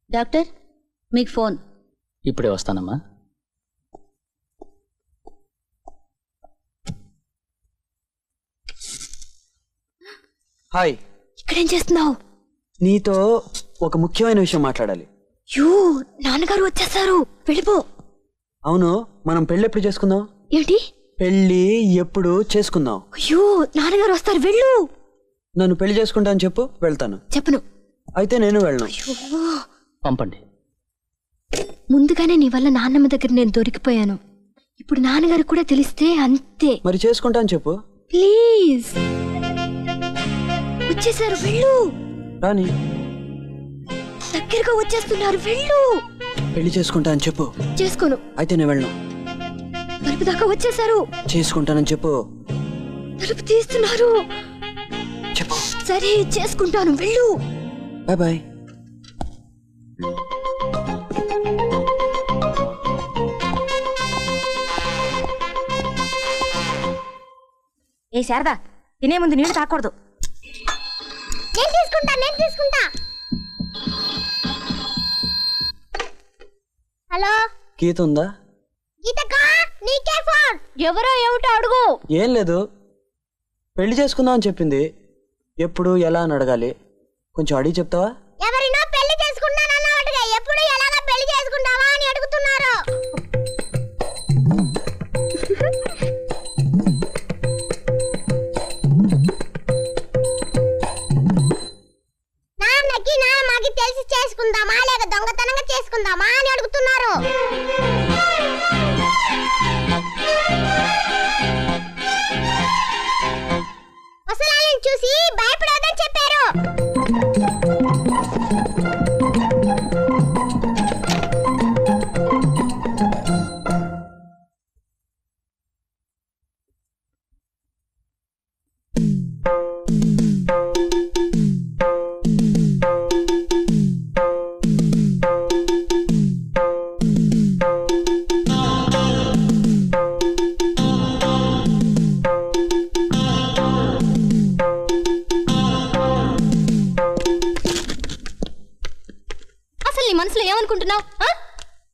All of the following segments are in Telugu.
డాక్టర్ మీకు ఫోన్. ఇప్పుడే వస్తానమ్మా. హాయ్. ఇక్కడేం చేస్తున్నావు? నీతో ఒక ముఖ్యమైన విషయం మాట్లాడాలి. యూ, నాన్నగారు వచ్చేసారు, వెళ్ళిపో. అవును, మనం పెళ్ళి ఎప్పుడు చేసుకుందాం? ఏంటి పెళ్ళి ఎప్పుడు చేసుకుందాం? అయ్యో, నాన్నగారు వస్తారు, వెళ్ళు. నన్ను పెళ్లి చేసుకుంటా అని చెప్పు, వెళ్తాను. చెప్పను. అయితే నేను వెళ్ళను. పంపండి. ముందుగానే నీ వల్ల నాన్నమ్మ దగ్గర నేను దొరికిపోయాను. ఇప్పుడు నాన్నగారు కూడా తెలిస్తే అంతే. మరి చేసుకుంటా అని చెప్పు ప్లీజ్. వచ్చేసారు, వెళ్ళు. రాని, దగ్గరగా వచ్చేస్తున్నారు, వెళ్ళు. పెళ్లి చేసుకుంటా అని చెప్పు. చేసుకోను. అయితే నేను వెళ్ళను. తలుపు దాకా వచ్చేసారు. చేసుకుంటానని చెప్పు. తలుపు తీస్తున్నారు. చెప్పు. సరే, చేసుకుంటాను, వెళ్ళు. Bye bye. ఏ శారదా, తినే ముందు నీళ్లు తాకూడదు. నేను తీసుకుంటా. హలో, గీత ఉందా? గీతకా, నీకే ఫోన్. ఎవరో ఏమిటో అడుగు. ఏం లేదు, పెళ్లి చేసుకుందాం అని చెప్పింది. ఎప్పుడు ఎలా అని అడగాలి, కొంచెం అడిగి చెప్తావా? ఎవరినో పెళ్లి చేసుకుంటానన్నట్టుగా ఎప్పుడు ఎలాగా పెళ్లి చేసుకుంటావా అని అడుగుతున్నారు. నాన్నకి తెలిసి చేసుకుందామా లేక దొంగతనంగా చేసుకుందామా అని అడుగుతున్నారు. అసలు చూసి భయపడొద్దని చెప్పారు. నీ మనసులో ఏమనుకుంటున్నావు?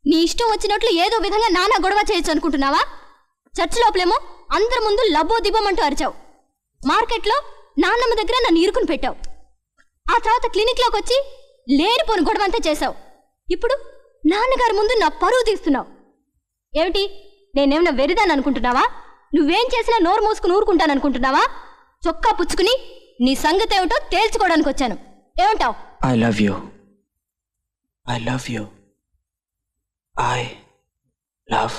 నీ ఇష్టం వచ్చినట్లు ఏదో విధంగా నానా గొడవ చేయొచ్చు అనుకుంటున్నావా? చర్చ్ లోపలేమో అందరి ముందు లబ్బో దిబ్బమంటూ అరిచావు. మార్కెట్లో నాన్నమ్మ దగ్గర నన్ను ఇరుకుని పెట్టావు. ఆ తర్వాత క్లినిక్లోకి వచ్చి లేనిపోని గొడవ అంతా చేశావు. ఇప్పుడు నాన్నగారి ముందు నా పరువు తీస్తున్నావు. ఏమిటి, నేనేమన్నా వెరిదాన్ని అనుకుంటున్నావా? నువ్వేం చేసినా నోరు మూసుకుని ఊరుకుంటాననుకుంటున్నావా? చొక్కా పుచ్చుకుని నీ సంగతి ఏమిటో తేల్చుకోవడానికి వచ్చాను. ఏమంటావు? I love you. I love you. I love